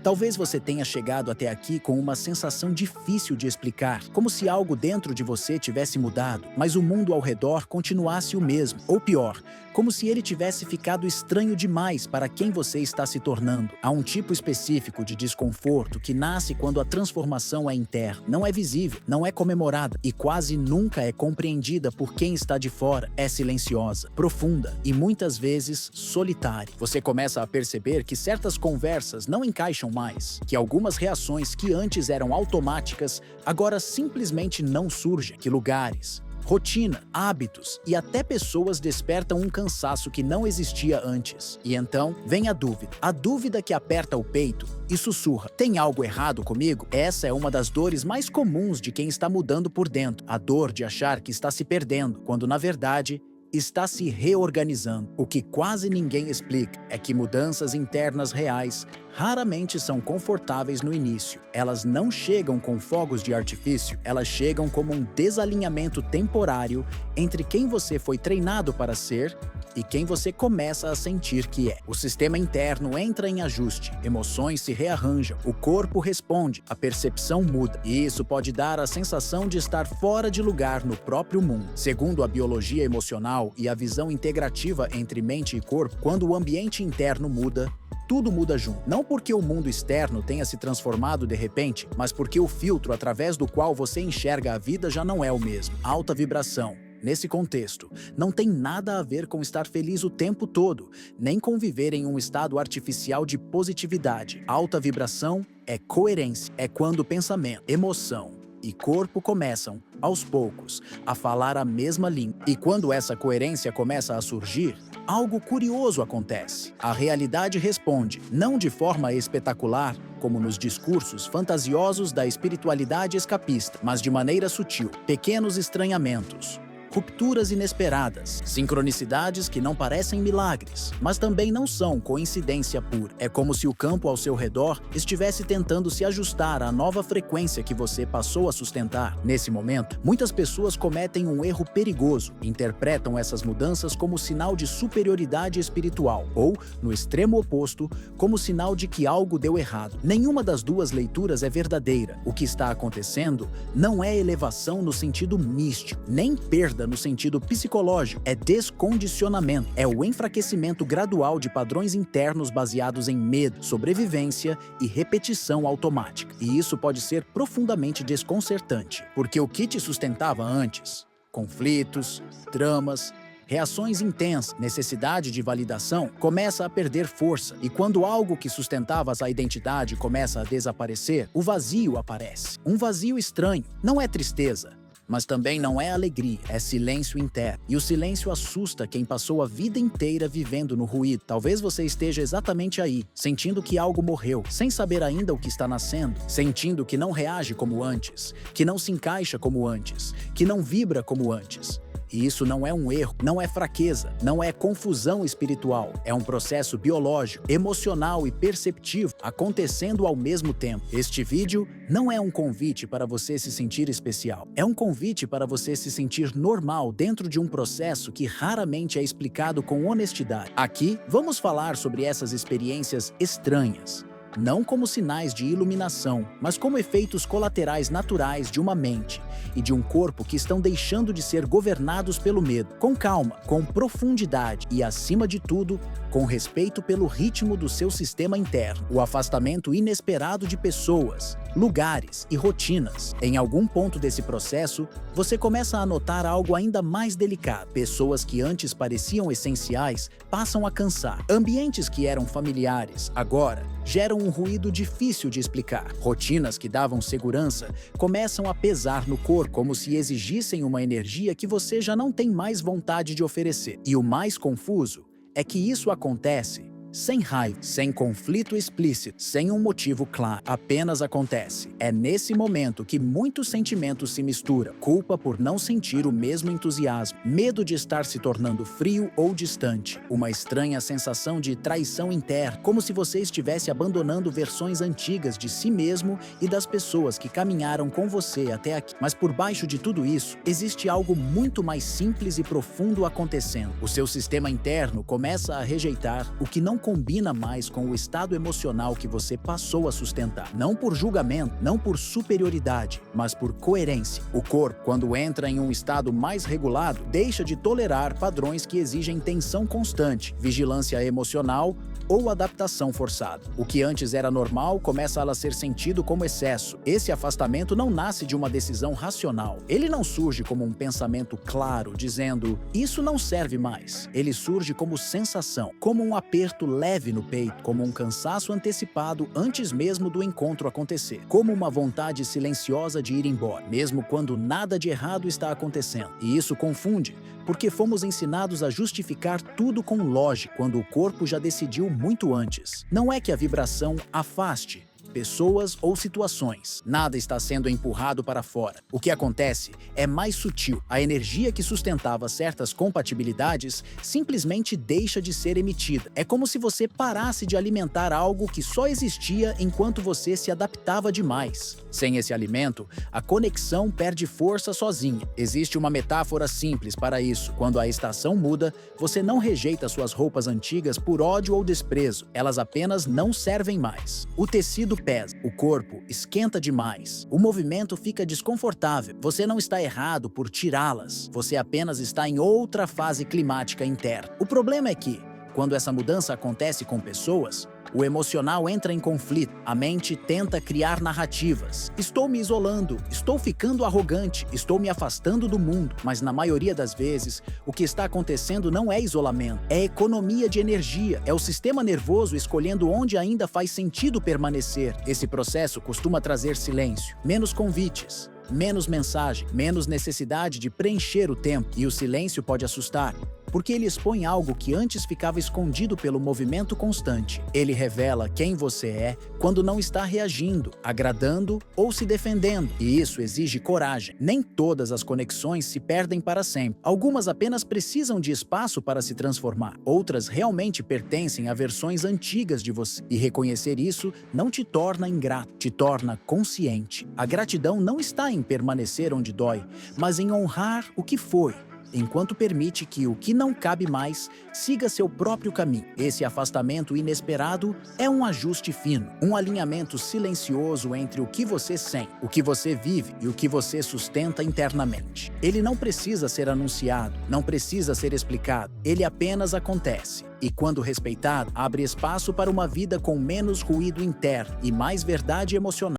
Talvez você tenha chegado até aqui com uma sensação difícil de explicar, como se algo dentro de você tivesse mudado, mas o mundo ao redor continuasse o mesmo, ou pior, como se ele tivesse ficado estranho demais para quem você está se tornando. Há um tipo específico de desconforto que nasce quando a transformação é interna, não é visível, não é comemorada e quase nunca é compreendida por quem está de fora. É silenciosa, profunda e muitas vezes solitária. Você começa a perceber que certas conversas não encaixam mais, que algumas reações que antes eram automáticas agora simplesmente não surgem, que lugares, rotina, hábitos e até pessoas despertam um cansaço que não existia antes. E então vem a dúvida que aperta o peito e sussurra: tem algo errado comigo? Essa é uma das dores mais comuns de quem está mudando por dentro, a dor de achar que está se perdendo, quando na verdade está se reorganizando. O que quase ninguém explica é que mudanças internas reais raramente são confortáveis no início. Elas não chegam com fogos de artifício, elas chegam como um desalinhamento temporário entre quem você foi treinado para ser e quem você começa a sentir que é. O sistema interno entra em ajuste, emoções se rearranjam, o corpo responde, a percepção muda. E isso pode dar a sensação de estar fora de lugar no próprio mundo. Segundo a biologia emocional e a visão integrativa entre mente e corpo, quando o ambiente interno muda, tudo muda junto. Não porque o mundo externo tenha se transformado de repente, mas porque o filtro através do qual você enxerga a vida já não é o mesmo. Alta vibração, nesse contexto, não tem nada a ver com estar feliz o tempo todo, nem com viver em um estado artificial de positividade. Alta vibração é coerência, é quando pensamento, emoção e corpo começam, aos poucos, a falar a mesma língua. E quando essa coerência começa a surgir, algo curioso acontece. A realidade responde, não de forma espetacular, como nos discursos fantasiosos da espiritualidade escapista, mas de maneira sutil. Pequenos estranhamentos, rupturas inesperadas, sincronicidades que não parecem milagres, mas também não são coincidência pura. É como se o campo ao seu redor estivesse tentando se ajustar à nova frequência que você passou a sustentar. Nesse momento, muitas pessoas cometem um erro perigoso, interpretam essas mudanças como sinal de superioridade espiritual, ou, no extremo oposto, como sinal de que algo deu errado. Nenhuma das duas leituras é verdadeira. O que está acontecendo não é elevação no sentido místico, nem perda no sentido psicológico, é descondicionamento, é o enfraquecimento gradual de padrões internos baseados em medo, sobrevivência e repetição automática. E isso pode ser profundamente desconcertante, porque o que te sustentava antes, conflitos, dramas, reações intensas, necessidade de validação, começa a perder força. E quando algo que sustentava a identidade começa a desaparecer, o vazio aparece. Um vazio estranho, não é tristeza, mas também não é alegria, é silêncio interno. E o silêncio assusta quem passou a vida inteira vivendo no ruído. Talvez você esteja exatamente aí, sentindo que algo morreu, sem saber ainda o que está nascendo, sentindo que não reage como antes, que não se encaixa como antes, que não vibra como antes. E isso não é um erro, não é fraqueza, não é confusão espiritual. É um processo biológico, emocional e perceptivo acontecendo ao mesmo tempo. Este vídeo não é um convite para você se sentir especial. É um convite para você se sentir normal dentro de um processo que raramente é explicado com honestidade. Aqui, vamos falar sobre essas experiências estranhas. Não como sinais de iluminação, mas como efeitos colaterais naturais de uma mente e de um corpo que estão deixando de ser governados pelo medo. Com calma, com profundidade e, acima de tudo, com respeito pelo ritmo do seu sistema interno. O afastamento inesperado de pessoas, lugares e rotinas. Em algum ponto desse processo, você começa a notar algo ainda mais delicado. Pessoas que antes pareciam essenciais passam a cansar. Ambientes que eram familiares, agora, geram um ruído difícil de explicar. Rotinas que davam segurança começam a pesar no corpo, como se exigissem uma energia que você já não tem mais vontade de oferecer. E o mais confuso é que isso acontece sem raiva, sem conflito explícito, sem um motivo claro. Apenas acontece. É nesse momento que muitos sentimentos se misturam. Culpa por não sentir o mesmo entusiasmo, medo de estar se tornando frio ou distante, uma estranha sensação de traição interna, como se você estivesse abandonando versões antigas de si mesmo e das pessoas que caminharam com você até aqui. Mas por baixo de tudo isso, existe algo muito mais simples e profundo acontecendo. O seu sistema interno começa a rejeitar o que não combina mais com o estado emocional que você passou a sustentar. Não por julgamento, não por superioridade, mas por coerência. O corpo, quando entra em um estado mais regulado, deixa de tolerar padrões que exigem tensão constante, vigilância emocional ou adaptação forçada. O que antes era normal começa a ser sentido como excesso. Esse afastamento não nasce de uma decisão racional. Ele não surge como um pensamento claro, dizendo, isso não serve mais. Ele surge como sensação, como um aperto leve no peito, como um cansaço antecipado antes mesmo do encontro acontecer, como uma vontade silenciosa de ir embora, mesmo quando nada de errado está acontecendo. E isso confunde, porque fomos ensinados a justificar tudo com lógica, quando o corpo já decidiu muito antes. Não é que a vibração afaste pessoas ou situações. Nada está sendo empurrado para fora. O que acontece é mais sutil. A energia que sustentava certas compatibilidades simplesmente deixa de ser emitida. É como se você parasse de alimentar algo que só existia enquanto você se adaptava demais. Sem esse alimento, a conexão perde força sozinha. Existe uma metáfora simples para isso. Quando a estação muda, você não rejeita suas roupas antigas por ódio ou desprezo. Elas apenas não servem mais. O tecido pesa, o corpo esquenta demais, o movimento fica desconfortável. Você não está errado por tirá-las, você apenas está em outra fase climática interna. O problema é que, quando essa mudança acontece com pessoas, o emocional entra em conflito. A mente tenta criar narrativas. Estou me isolando, estou ficando arrogante, estou me afastando do mundo. Mas na maioria das vezes, o que está acontecendo não é isolamento, é economia de energia, é o sistema nervoso escolhendo onde ainda faz sentido permanecer. Esse processo costuma trazer silêncio, menos convites, menos mensagem, menos necessidade de preencher o tempo. E o silêncio pode assustar, porque ele expõe algo que antes ficava escondido pelo movimento constante. Ele revela quem você é quando não está reagindo, agradando ou se defendendo. E isso exige coragem. Nem todas as conexões se perdem para sempre. Algumas apenas precisam de espaço para se transformar. Outras realmente pertencem a versões antigas de você. E reconhecer isso não te torna ingrato, te torna consciente. A gratidão não está em permanecer onde dói, mas em honrar o que foi, enquanto permite que o que não cabe mais siga seu próprio caminho. Esse afastamento inesperado é um ajuste fino, um alinhamento silencioso entre o que você sente, o que você vive e o que você sustenta internamente. Ele não precisa ser anunciado, não precisa ser explicado, ele apenas acontece. E quando respeitado, abre espaço para uma vida com menos ruído interno e mais verdade emocional.